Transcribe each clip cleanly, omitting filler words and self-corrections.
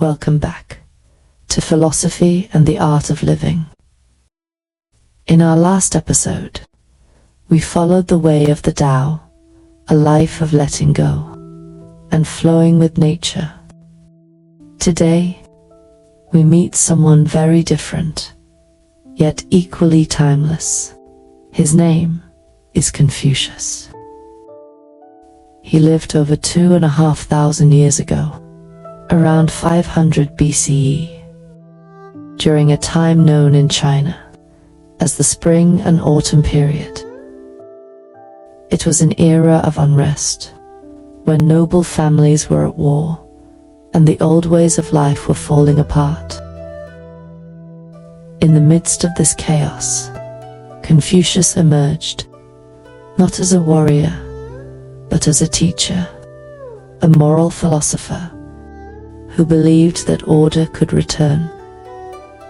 Welcome back to Philosophy and the Art of Living. In our last episode, we followed the way of the Tao, a life of letting go and flowing with nature. Today, we meet someone very different, yet equally timeless. His name is Confucius. He lived over 2,500 years ago, around 500 BCE, during a time known in China as the Spring and Autumn period. It was an era of unrest, when noble families were at war and the old ways of life were falling apart. In the midst of this chaos, Confucius emerged, not as a warrior, but as a teacher, a moral philosopher, who believed that order could return,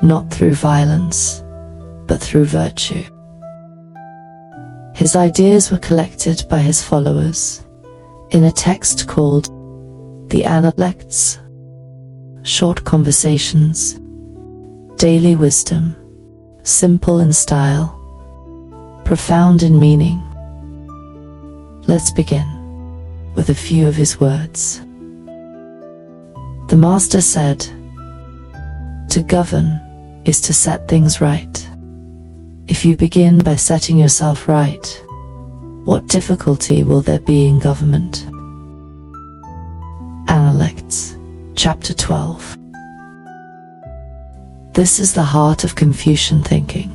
not through violence, but through virtue. His ideas were collected by his followers in a text called the Analects, short conversations, daily wisdom, simple in style, profound in meaning. Let's begin with a few of his words. The master said, "To govern is to set things right. If you begin by setting yourself right, what difficulty will there be in government?" Analects, chapter 12. This is the heart of Confucian thinking.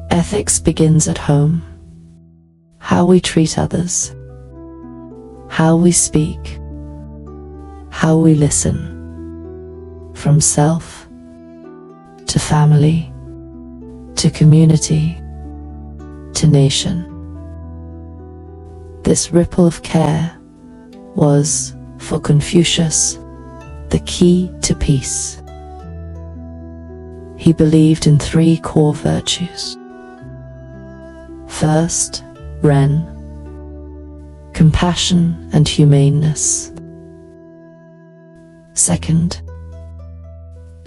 Ethics begins at home. How we treat others, how we speak, how we listen, from self to family to community to nation. This ripple of care was, for Confucius, the key to peace. He believed in three core virtues. First, Ren, compassion and humaneness. Second,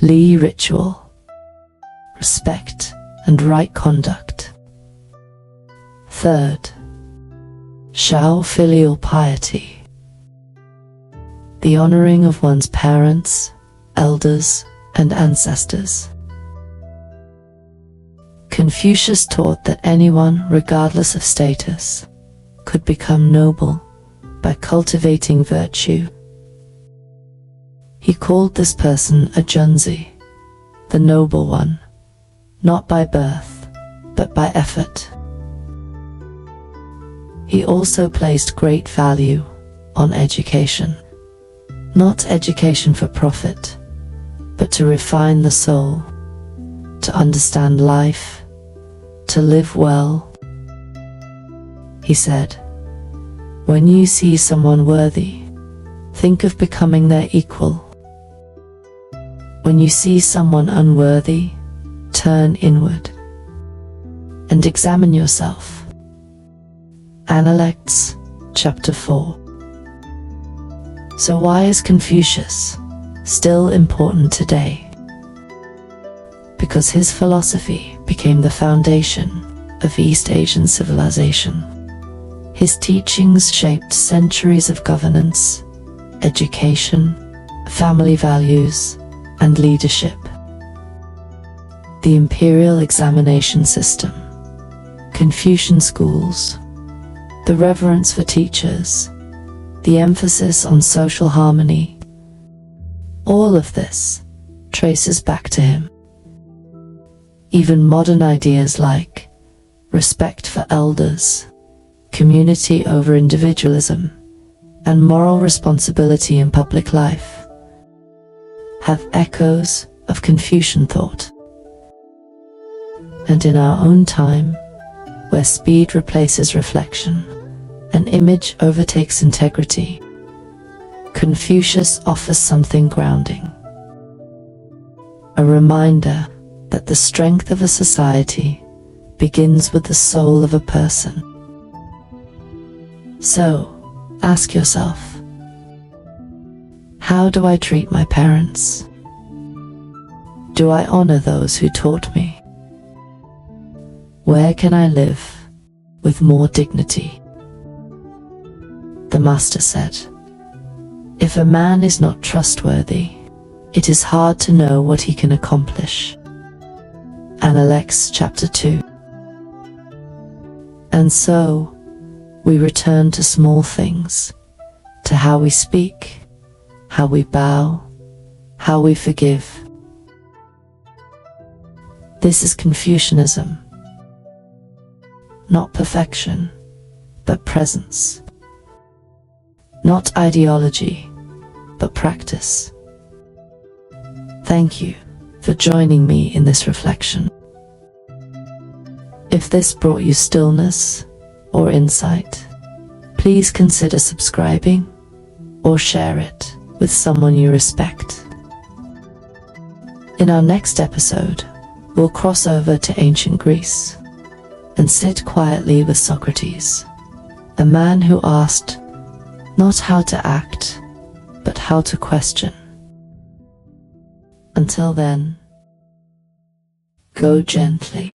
Li, ritual, respect and right conduct. Third, Xiao, filial piety, the honoring of one's parents, elders, and ancestors. Confucius taught that anyone, regardless of status, could become noble by cultivating virtue. He called this person a Junzi, the noble one, not by birth, but by effort. He also placed great value on education, not education for profit, but to refine the soul, to understand life, to live well. He said, "When you see someone worthy, think of becoming their equal. When you see someone unworthy, turn inward and examine yourself." Analects, chapter 4. So why is Confucius still important today? Because his philosophy became the foundation of East Asian civilization. His teachings shaped centuries of governance, education, family values, and leadership. The imperial examination system, Confucian schools, the reverence for teachers, the emphasis on social harmony, all of this traces back to him. Even modern ideas like respect for elders, community over individualism, and moral responsibility in public life have echoes of Confucian thought. And in our own time, where speed replaces reflection and image overtakes integrity, Confucius offers something grounding. A reminder that the strength of a society begins with the soul of a person. So, ask yourself, How do I treat my parents? Do I honor those who taught me? Where can I live with more dignity? The master said, if a man is not trustworthy, it is hard to know what he can accomplish. Analects chapter 2. And so, we return to small things, to how we speak, how we bow, how we forgive. This is Confucianism. Not perfection, but presence. Not ideology, but practice. Thank you for joining me in this reflection. If this brought you stillness or insight, please consider subscribing or share it with someone you respect. In our next episode, we'll cross over to ancient Greece and sit quietly with Socrates, a man who asked not how to act, but how to question. Until then, go gently.